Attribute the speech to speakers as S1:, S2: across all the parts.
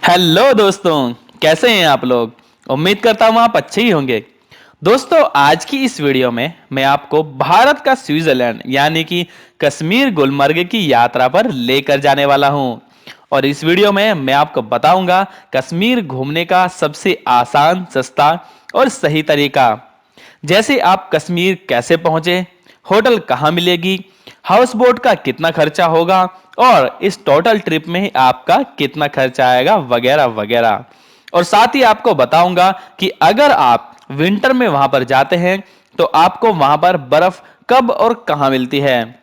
S1: Hello दोस्तों, कैसे हैं आप लोग। उम्मीद करता हूं आप अच्छे ही होंगे। दोस्तों, आज की इस वीडियो में मैं आपको भारत का स्विट्जरलैंड यानी कि कश्मीर गुलमर्ग की यात्रा पर लेकर जाने वाला हूं। और इस वीडियो में मैं आपको बताऊंगा कश्मीर घूमने का सबसे आसान, सस्ता और सही तरीका। जैसे आप कश्मीर कैसे पहुंचे, होटल कहाँ मिलेगी, हाउस बोट का कितना खर्चा होगा और इस टोटल ट्रिप में आपका कितना खर्चा आएगा, वगैरह वगैरह। और साथ ही आपको बताऊंगा कि अगर आप विंटर में वहां पर जाते हैं तो आपको वहां पर बर्फ कब और कहां मिलती है,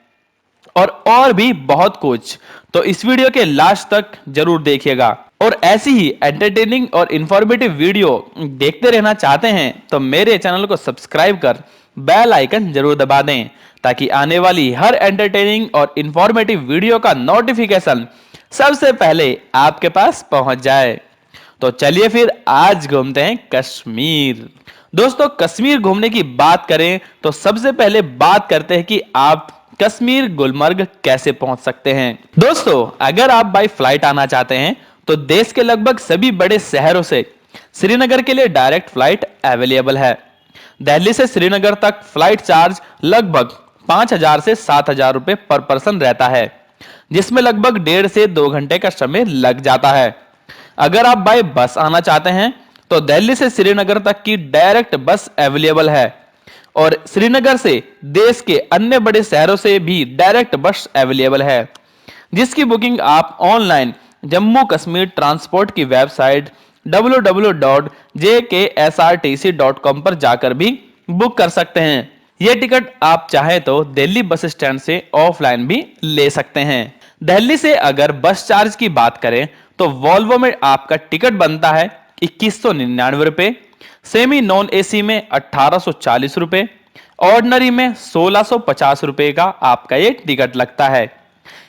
S1: और भी बहुत कुछ। तो इस वीडियो के लास्ट तक जरूर देखिएगा। और ऐसी ही एंटरटेनिंग और इंफॉर्मेटिव वीडियो देखते रहना चाहते हैं तो मेरे चैनल को सब्सक्राइब कर बेल आइकन जरूर दबा दें, ताकि आने वाली हर एंटरटेनिंग और इंफॉर्मेटिव वीडियो का नोटिफिकेशन सबसे पहले आपके पास पहुंच जाए। तो चलिए फिर आज घूमते हैं कश्मीर। दोस्तों, कश्मीर घूमने की बात करें तो सबसे पहले बात करते हैं कि आप कश्मीर गुलमर्ग कैसे पहुंच सकते हैं। दोस्तों, अगर आप बाय फ्लाइट आना चाहते हैं तो देश के लगभग सभी बड़े शहरों से श्रीनगर के लिए डायरेक्ट फ्लाइट अवेलेबल है। दिल्ली से श्रीनगर तक फ्लाइट चार्ज लगभग 5,000 से 7,000 रुपए पर पर्सन रहता है, जिसमें लगभग 1.5 से 2 घंटे का समय लग जाता है। अगर आप बाय बस आना चाहते हैं तो दिल्ली से श्रीनगर तक की डायरेक्ट बस अवेलेबल है, और श्रीनगर से देश के अन्य बड़े शहरों से भी डायरेक्ट बस अवेलेबल है, जिसकी बुकिंग आप ऑनलाइन जम्मू कश्मीर ट्रांसपोर्ट की वेबसाइट www.jksrtc.com पर जाकर भी बुक कर सकते हैं। यह टिकट आप चाहे तो दिल्ली बस स्टैंड से ऑफलाइन भी ले सकते हैं। दिल्ली से अगर बस चार्ज की बात करें तो वॉल्वो में आपका टिकट बनता है 2199 रुपए, सेमी नॉन एसी में 1840 रुपए, ऑर्डिनरी में 1650 रुपए का आपका ये टिकट लगता है।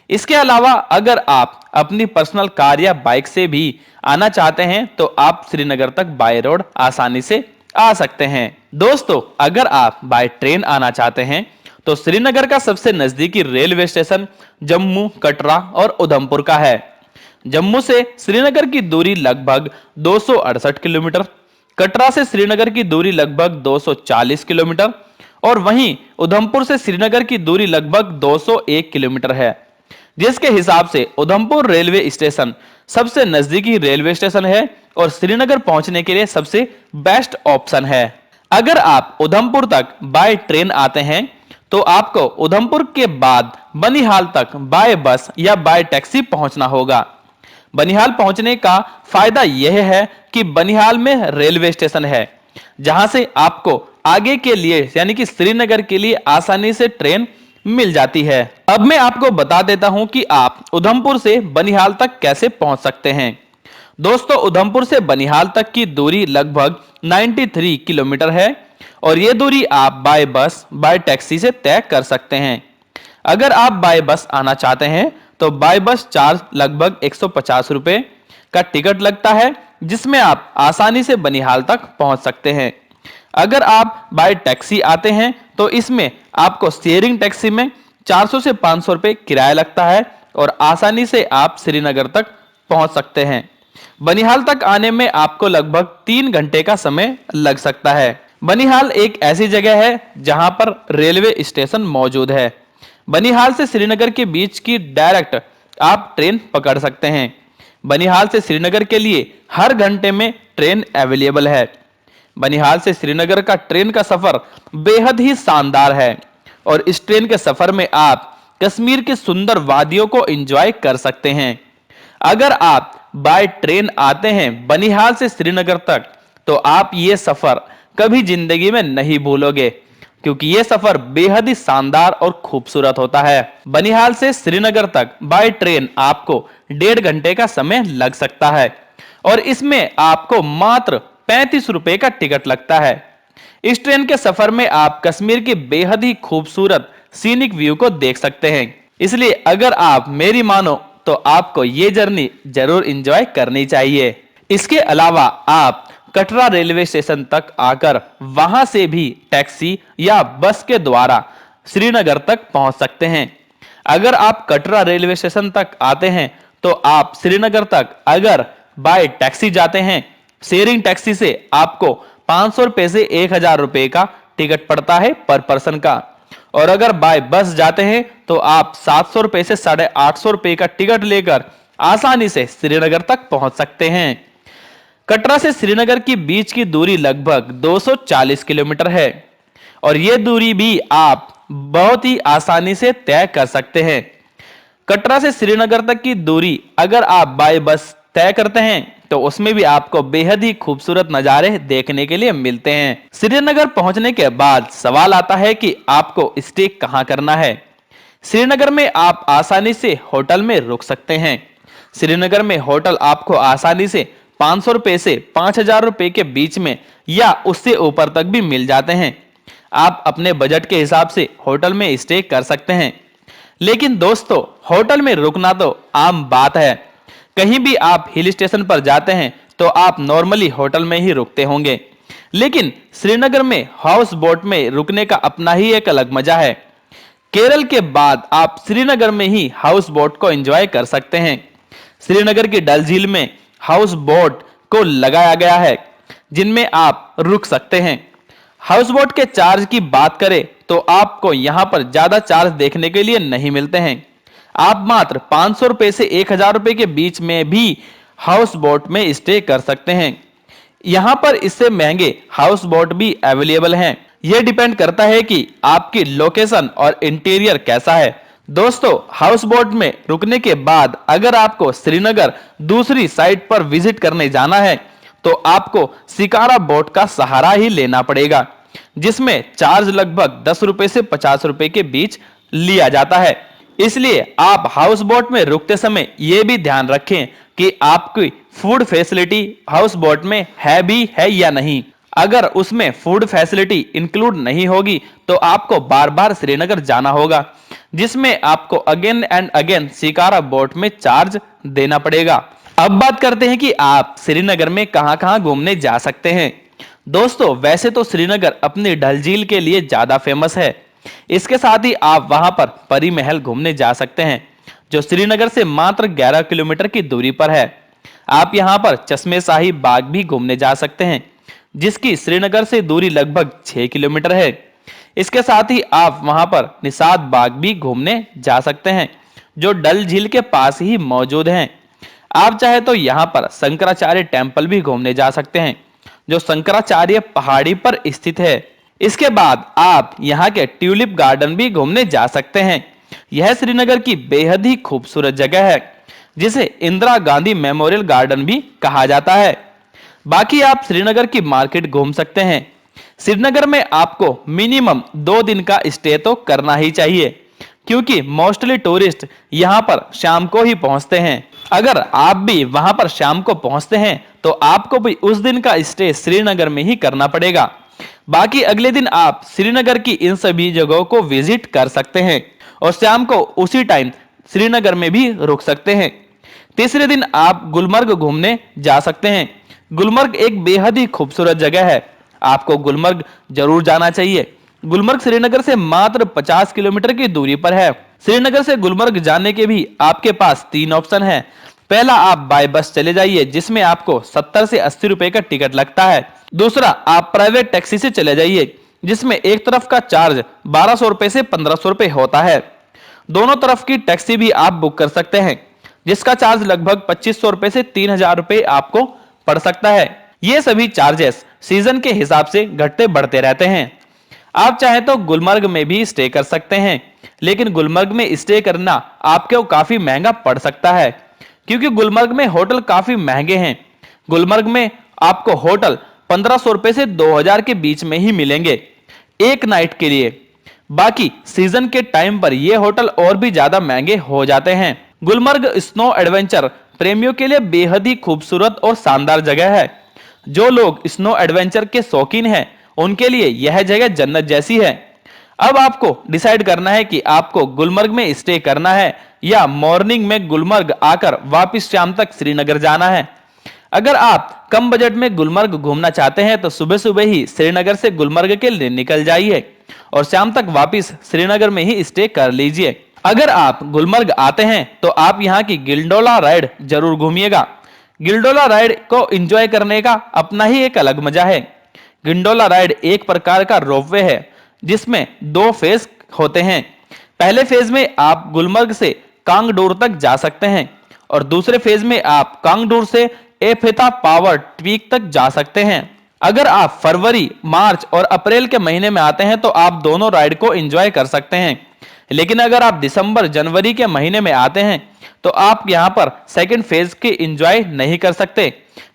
S1: इसके अलावा अगर आप अपनी पर्सनल कार या बाइक से भी आना चाहते हैं तो आप श्रीनगर तक बाय रोड आसानी से आ सकते हैं। दोस्तों, अगर आप बाय ट्रेन आना चाहते हैं तो श्रीनगर का सबसे नजदीकी रेलवे स्टेशन जम्मू, कटरा और उधमपुर का है। जम्मू से श्रीनगर की दूरी लगभग 268 किलोमीटर, कटरा से श्रीनगर की दूरी लगभग 240 किलोमीटर और वहीं उधमपुर से श्रीनगर की दूरी लगभग 201 किलोमीटर है, जिसके हिसाब से उधमपुर रेलवे स्टेशन सबसे नजदीकी रेलवे स्टेशन है और श्रीनगर पहुंचने के लिए सबसे बेस्ट ऑप्शन है। अगर आप उधमपुर तक बाय ट्रेन आते हैं तो आपको उधमपुर के बाद बनिहाल तक बाय बस या बाय टैक्सी पहुंचना होगा। बनिहाल पहुंचने का फायदा यह है कि बनिहाल में रेलवे स्टेशन है, जहां से आपको आगे के लिए यानी कि श्रीनगर के लिए आसानी से ट्रेन मिल जाती है। अब मैं आपको बता देता हूं कि आप उधमपुर से बनिहाल तक कैसे पहुंच सकते हैं। दोस्तों, उधमपुर से बनिहाल तक की दूरी लगभग 93 किलोमीटर है और यह दूरी आप बाय बस, बाय टैक्सी से तय कर सकते हैं। अगर आप बाय बस आना चाहते हैं तो बाय बस चार्ज लगभग 150 रुपए का टिकट लगता है, जिसमें आप आसानी से बनिहाल तक पहुंच सकते हैं। अगर आप बाय टैक्सी आते हैं तो इसमें आपको शेयरिंग टैक्सी में 400 से 500 रुपए किराया लगता है और आसानी से आप श्रीनगर तक पहुंच सकते हैं। बनिहाल तक आने में आपको लगभग 3 घंटे का समय लग सकता है। बनिहाल एक ऐसी जगह है जहां पर रेलवे स्टेशन मौजूद है। बनिहाल से श्रीनगर के बीच की डायरेक्ट आप ट्रेन पकड़ सकते हैं। बनिहाल से श्रीनगर के लिए हर घंटे में ट्रेन अवेलेबल है। बनिहाल से श्रीनगर का ट्रेन का सफर बेहद ही शानदार है और इस ट्रेन के सफर में आप कश्मीर की सुंदर वादियों को एंजॉय कर सकते हैं। अगर आप बाय ट्रेन आते हैं बनिहाल से श्रीनगर तक तो आप ये सफर कभी जिंदगी में नहीं भूलोगे, क्योंकि यह सफर बेहद ही शानदार और खूबसूरत होता है। बनिहाल से श्रीनगर तक बाय ट्रेन आपको 1.5 घंटे का समय लग सकता है और इसमें आपको मात्र 35 रुपए का टिकट लगता है। इस ट्रेन के सफर में आप कश्मीर की बेहद ही खूबसूरत सीनिक व्यू को देख सकते हैं। इसलिए अगर आप मेरी मानो तो आपको ये जर्नी जरूर एंजॉय करनी चाहिए। इसके अलावा आप कटरा रेलवे स्टेशन तक आकर वहां से भी टैक्सी या बस के द्वारा श्रीनगर तक पहुंच सकते हैं। अगर आप कटरा रेलवे स्टेशन तक आते हैं तो आप श्रीनगर तक अगर बाय टैक्सी जाते हैं, शेयरिंग टैक्सी से आपको 500 रुपए से 1000 रुपए का टिकट पड़ता है पर पर्सन का। और अगर बाय बस जाते हैं तो आप 700 रुपए से 850 रुपए का टिकट लेकर आसानी से श्रीनगर तक पहुंच सकते हैं। कटरा से श्रीनगर की बीच की दूरी लगभग 240 किलोमीटर है और यह दूरी भी आप बहुत ही आसानी से तय कर सकते हैं। कटरा से श्रीनगर तक की दूरी अगर आप बाय बस तय करते हैं तो उसमें भी आपको बेहद ही खूबसूरत नज़ारे देखने के लिए मिलते हैं। श्रीनगर पहुंचने के बाद सवाल आता है कि आपको स्टे कहां करना है। श्रीनगर में आप आसानी से होटल में रुक सकते हैं। श्रीनगर में होटल आपको आसानी से 500 रुपए से 5000 रुपए के बीच में या उससे ऊपर तक भी मिल जाते हैं। आप अपने बजट के हिसाब से होटल में स्टे कर सकते हैं। लेकिन दोस्तों, होटल में रुकना तो आम बात है। कहीं भी आप हिल स्टेशन पर जाते हैं तो आप नॉर्मली होटल में ही रुकते होंगे, लेकिन श्रीनगर में हाउस बोट में रुकने का अपना ही एक अलग मजा है। केरल के बाद आप श्रीनगर में ही हाउस बोट को एंजॉय कर सकते हैं। श्रीनगर की डल झील में हाउस बोट को लगाया गया है जिनमें आप रुक सकते हैं। हाउस बोट के चार्ज की बात करें तो आपको यहां पर ज्यादा चार्ज देखने के लिए नहीं मिलते हैं। आप मात्र 500 रुपए से 1000 रुपए के बीच में भी हाउस बोट में स्टे कर सकते हैं। यहां पर इससे महंगे हाउस बोट भी अवेलेबल हैं। यह डिपेंड करता है कि आपकी लोकेशन और इंटीरियर कैसा है। दोस्तों, हाउस बोट में रुकने के बाद अगर आपको श्रीनगर दूसरी साइड पर विजिट करने जाना है तो आपको शिकारा बोट का सहारा ही लेना पड़ेगा, जिसमें चार्ज लगभग 10 रुपए से 50 रुपए के बीच लिया जाता है। इसलिए आप हाउस बोट में रुकते समय यह भी ध्यान रखें कि आपकी फूड फैसिलिटी हाउस बोट में है या नहीं। अगर उसमें फूड फैसिलिटी इंक्लूड नहीं होगी तो आपको बार बार श्रीनगर जाना होगा, जिसमें आपको again and again shikara boat में चार्ज देना पड़ेगा। अब बात करते हैं कि आप श्रीनगर में कहां-कहां घूमने जा सकते हैं। दोस्तों, वैसे तो श्रीनगर अपनी डल झील के लिए ज्यादा फेमस है। इसके साथ ही आप वहां पर परी महल घूमने जा सकते हैं, जो श्रीनगर से मात्र 11 किलोमीटर की दूरी पर है। आप यहां पर चश्मे शाही बाग भी घूमने जा सकते हैं, जिसकी श्रीनगर से दूरी लगभग 6 किलोमीटर है। इसके साथ ही आप वहां पर निषाद बाग भी घूमने जा सकते हैं, जो डल झील के पास ही मौजूद हैं। आप चाहे तो यहाँ पर शंकराचार्य टेम्पल भी घूमने जा सकते हैं, जो शंकराचार्य पहाड़ी पर स्थित है। इसके बाद आप यहाँ के ट्यूलिप गार्डन भी घूमने जा सकते हैं। यह श्रीनगर की बेहद ही खूबसूरत जगह है, जिसे इंदिरा गांधी मेमोरियल गार्डन भी कहा जाता है। बाकी आप श्रीनगर की मार्केट घूम सकते हैं। श्रीनगर में आपको मिनिमम 2 दिन का स्टे तो करना ही चाहिए, क्योंकि मोस्टली टूरिस्ट यहाँ पर शाम को ही पहुँचते हैं। अगर आप भी वहां पर शाम को पहुंचते हैं तो आपको भी उस दिन का स्टे श्रीनगर में ही करना पड़ेगा। बाकी अगले दिन आप श्रीनगर की इन सभी जगहों को विजिट कर सकते हैं और शाम को उसी टाइम श्रीनगर में भी रुक सकते हैं। तीसरे दिन आप गुलमर्ग घूमने जा सकते हैं। गुलमर्ग एक बेहद ही खूबसूरत जगह है, आपको गुलमर्ग जरूर जाना चाहिए। गुलमर्ग श्रीनगर से मात्र 50 किलोमीटर की दूरी पर है। श्रीनगर से गुलमर्ग जाने के भी आपके पास 3 ऑप्शन है। पहला, आप बाय बस चले जाइए, जिसमें आपको 70 से 80 रुपए का टिकट लगता है। दूसरा, आप प्राइवेट टैक्सी से चले जाइए, जिसमें एक तरफ का चार्ज 1200 रुपए से 1500 रुपए होता है। दोनों तरफ की टैक्सी भी आप बुक कर सकते हैं, जिसका चार्ज लगभग 2500 रुपए से 3000 रुपए आपको पड़ सकता है। ये सभी चार्जेस सीजन के हिसाब से घटते बढ़ते रहते हैं। आप चाहे तो गुलमर्ग में भी स्टे कर सकते हैं, लेकिन गुलमर्ग में स्टे करना आपको काफी महंगा पड़ सकता है, क्योंकि गुलमर्ग में होटल काफी महंगे हैं। गुलमर्ग में आपको होटल 1500 रुपए से 2000 के बीच में ही मिलेंगे एक नाइट के लिए। बाकी सीजन के टाइम पर ये होटल और भी ज्यादा महंगे हो जाते हैं। गुलमर्ग स्नो एडवेंचर प्रेमियों के लिए बेहद ही खूबसूरत और शानदार जगह है। जो लोग स्नो एडवेंचर के शौकीन हैं, उनके लिए यह जगह जन्नत जैसी है। अब आपको डिसाइड करना है कि आपको गुलमर्ग में स्टे करना है या मॉर्निंग में गुलमर्ग आकर वापस शाम तक श्रीनगर जाना है। अगर आप कम बजट में गुलमर्ग घूमना चाहते हैं तो सुबह सुबह ही श्रीनगर से गुलमर्ग के लिए निकल जाइए और शाम तक वापस श्रीनगर में ही स्टे कर लीजिए। अगर आप गुलमर्ग आते हैं तो आप यहाँ की गिल्डोला राइड जरूर घूमिएगा। गिंडोला राइड को एंजॉय करने का अपना ही एक अलग मजा है। गिंडोला राइड एक प्रकार का रोपवे है जिसमें दो फेज होते हैं। पहले फेज में आप गुलमर्ग से कांगडोर तक जा सकते हैं और दूसरे फेज में आप कांगडोर से एफेता पावर ट्वीक तक जा सकते हैं। अगर आप फरवरी, मार्च और अप्रैल के महीने में आते हैं तो आप दोनों राइड को एंजॉय कर सकते हैं। लेकिन अगर आप दिसंबर, जनवरी के महीने में आते हैं तो आप यहां पर सेकंड फेज के एंजॉय नहीं कर सकते,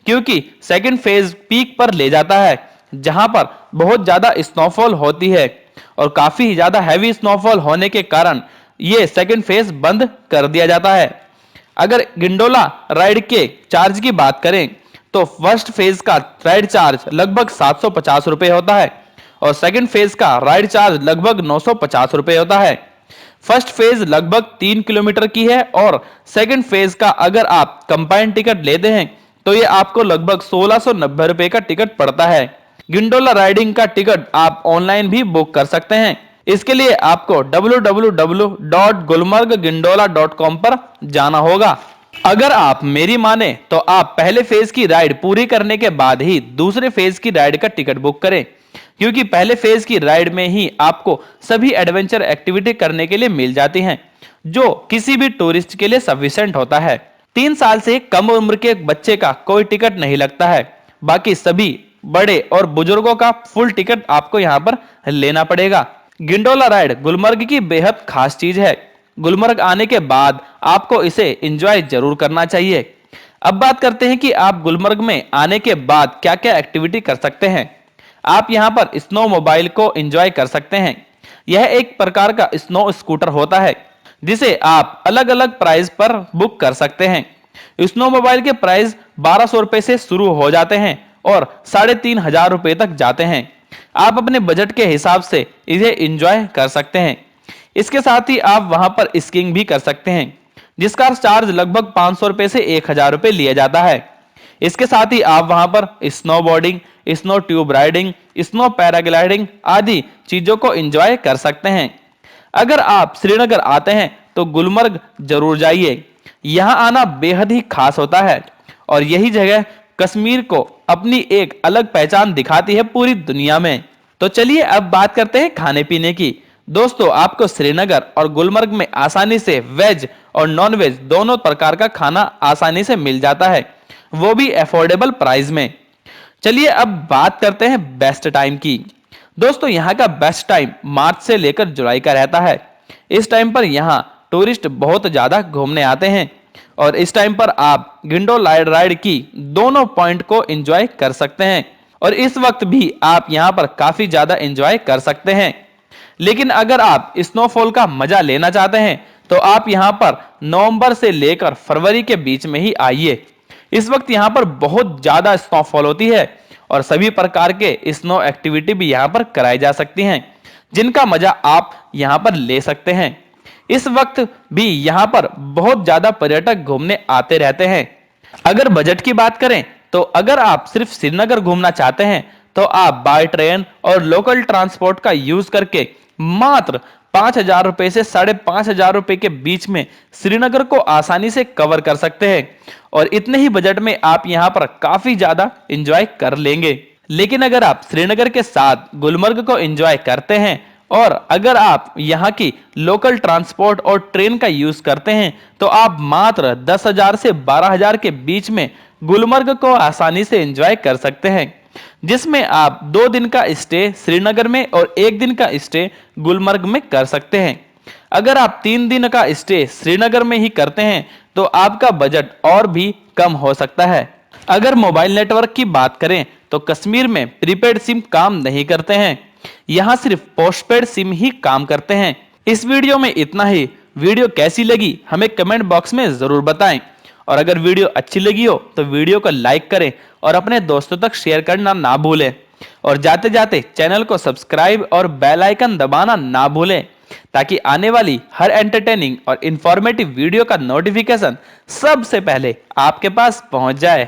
S1: क्योंकि सेकंड फेज पीक पर ले जाता है जहां पर बहुत ज्यादा स्नोफॉल होती है और काफी ज्यादा हैवी स्नोफॉल होने के कारण ये सेकंड फेज बंद कर दिया जाता है। अगर गिंडोला राइड के चार्ज की बात करें तो फर्स्ट फेज का राइड चार्ज लगभग 750 रुपए होता है और सेकंड फेज का राइड चार्ज लगभग 950 रुपए होता है। फर्स्ट फेज लगभग 3 किलोमीटर की है और सेकंड फेज का अगर आप कंबाइंड टिकट लेते हैं तो ये आपको लगभग 1690 रुपए का टिकट पड़ता है। गिंडोला राइडिंग का टिकट आप ऑनलाइन भी बुक कर सकते हैं। इसके लिए आपको www.gulmarggindola.com पर जाना होगा। अगर आप मेरी माने तो आप पहले फेज की राइड पूरी करने के बाद ही दूसरे फेज की राइड का टिकट बुक करें, क्योंकि पहले फेज की राइड में ही आपको सभी एडवेंचर एक्टिविटी करने के लिए मिल जाती हैं, जो किसी भी टूरिस्ट के लिए सफिशिएंट होता है। 3 साल से कम उम्र के बच्चे का कोई टिकट नहीं लगता है, बाकी सभी बड़े और बुजुर्गों का फुल टिकट आपको यहाँ पर लेना पड़ेगा। गिंडोला राइड गुलमर्ग की बेहद खास चीज है। गुलमर्ग आने के बाद आपको इसे एंजॉय जरूर करना चाहिए। अब बात करते हैं कि आप गुलमर्ग में आने के बाद क्या क्या एक्टिविटी कर सकते हैं। आप यहाँ पर स्नो मोबाइल को एंजॉय कर सकते हैं। यह एक प्रकार का स्नो स्कूटर होता है जिसे आप अलग अलग प्राइस पर बुक कर सकते हैं। स्नो मोबाइल के प्राइस 1200 रुपए से शुरू हो जाते हैं और 3500 रुपए तक जाते हैं। आप अपने बजट के हिसाब से इसे एंजॉय कर सकते हैं। इसके साथ ही आप वहां पर स्कीइंग भी कर सकते हैं, जिसका चार्ज लगभग 500 रुपए से 1000 रुपए लिया जाता है। इसके साथ ही आप वहां पर snow boarding, snow tube riding, snow paragliding आदि चीजों को एंजॉय कर सकते हैं। अगर आप श्रीनगर आते हैं तो गुलमर्ग जरूर जाइए। यहां आना बेहद ही खास होता है और यही जगह कश्मीर को अपनी एक अलग पहचान दिखाती है पूरी दुनिया में। तो चलिए अब बात करते हैं खाने पीने की। दोस्तों, आपको श्रीनगर और गुलमर्ग में आसानी से वेज और नॉन वेज दोनों प्रकार का खाना आसानी से मिल जाता है, वो भी अफोर्डेबल प्राइस में। चलिए अब बात करते हैं बेस्ट टाइम की। दोस्तों, यहाँ का बेस्ट टाइम मार्च से लेकर जुलाई का रहता है। इस टाइम पर यहाँ टूरिस्ट बहुत ज्यादा घूमने आते हैं और इस टाइम पर आप गिंडोला राइड की दोनों पॉइंट को एंजॉय कर सकते हैं और इस वक्त भी आप यहाँ पर काफी ज्यादा एंजॉय कर सकते हैं। लेकिन अगर आप स्नोफॉल का मजा लेना चाहते हैं तो आप यहाँ पर नवंबर से लेकर फरवरी के बीच में ही आइए। इस वक्त यहाँ पर बहुत ज्यादा स्नोफॉल होती है और सभी प्रकार के स्नो एक्टिविटी भी यहाँ पर कराई जा सकती हैं, जिनका मजा आप यहाँ पर ले सकते हैं। इस वक्त भी यहाँ पर बहुत ज्यादा पर्यटक घूमने आते रहते हैं। अगर बजट की बात करें तो अगर आप सिर्फ श्रीनगर घूमना चाहते हैं तो आप बाय ट्रेन और लोकल ट्रांसपोर्ट का यूज करके मात्र 5000 रुपए से 5500 रुपए के बीच में श्रीनगर को आसानी से कवर कर सकते हैं और इतने ही बजट में आप यहाँ पर काफी ज्यादा एंजॉय कर लेंगे। लेकिन अगर आप श्रीनगर के साथ गुलमर्ग को एंजॉय करते हैं और अगर आप यहाँ की लोकल ट्रांसपोर्ट और ट्रेन का यूज करते हैं तो आप मात्र 10,000 से 12,000 के बीच में गुलमर्ग को आसानी से एंजॉय कर सकते हैं, जिसमें आप 2 दिन का स्टे श्रीनगर में और 1 दिन का स्टे गुलमर्ग में कर सकते हैं। अगर आप 3 दिन का स्टे श्रीनगर में ही करते हैं तो आपका बजट और भी कम हो सकता है। अगर मोबाइल नेटवर्क की बात करें तो कश्मीर में प्रीपेड सिम काम नहीं करते हैं, यहाँ सिर्फ पोस्टपेड सिम ही काम करते हैं। इस वीडियो में इतना ही। वीडियो कैसी लगी हमें कमेंट बॉक्स में जरूर बताएं और अगर वीडियो अच्छी लगी हो तो वीडियो को लाइक करें और अपने दोस्तों तक शेयर करना ना भूलें और जाते जाते चैनल को सब्सक्राइब और बेल आइकन दबाना ना भूलें, ताकि आने वाली हर एंटरटेनिंग और इंफॉर्मेटिव वीडियो का नोटिफिकेशन सबसे पहले आपके पास पहुंच जाए।